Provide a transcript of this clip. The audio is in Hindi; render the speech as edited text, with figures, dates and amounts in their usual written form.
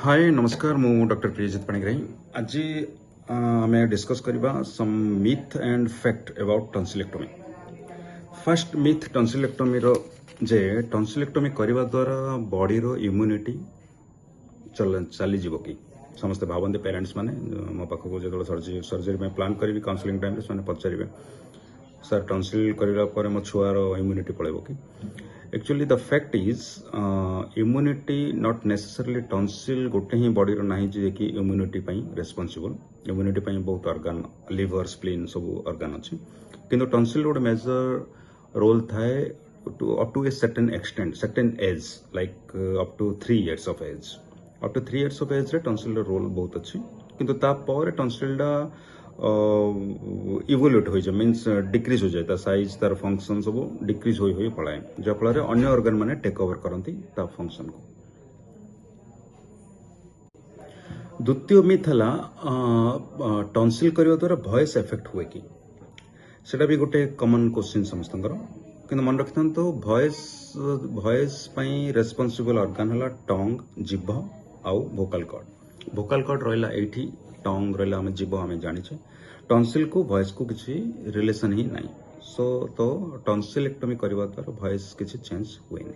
हाय नमस्कार मु डॉक्टर प्रियजित पाणिग्राही आज आम डिस्कस करबा some myth and fact about tonsillectomy. First myth tonsillectomy रो जे टॉन्सिलेक्टोमी करबा द्वारा बॉडी रो इम्यूनिटी चली जीवो कि समस्त भावते पेरेंट्स माने मो पाखको जो सर्जरी में प्लान करी काउंसलिंग टाइम से पचारे सर टॉन्सिल करला पर मो छुआर इम्यूनिटी पळेबो कि actually the fact is immunity not necessarily tonsil गोटे ही बॉडी रो नाही जे कि इम्यूनिटी पई रेस्पोंसिबल इम्यूनिटी पई बहुत ऑर्गन लिवर स्प्लीन सब ऑर्गन अछि किंतु टॉन्सिल गोटे मेजर रोल थाए up to a certain extent certain age like up to 3 years of age up to 3 years of age रे टॉन्सिल रोल बहुत अच्छी किंतु ता पर टॉन्सिल डा इवोल्यूट हो जाए मीन्स डिक्रीज हो जाए साइज तार फंक्शन सब डिक्रीज हो पलाए जहाँफल अन्य ऑर्गन माने टेक ओवर करती ता फंक्शन को। द्वितीय मिथ है टॉन्सिल करने द्वारा वॉइस इफेक्ट हुए कि सेटा भी गोटे कॉमन क्वेश्चन समस्त कि मन रखि था वॉइस रेस्पोंसिबल ऑर्गन है टंग जीभ आउ भोकाल कॉर्ड रहा ये टंग रहा आम जीभ आम जाने टॉन्सिल को वॉइस को किसी रिलेशन ही नहीं सो तो टॉन्सिलेक्टोमी करने द्वारा वॉइस किसी चेंज हुए नहीं।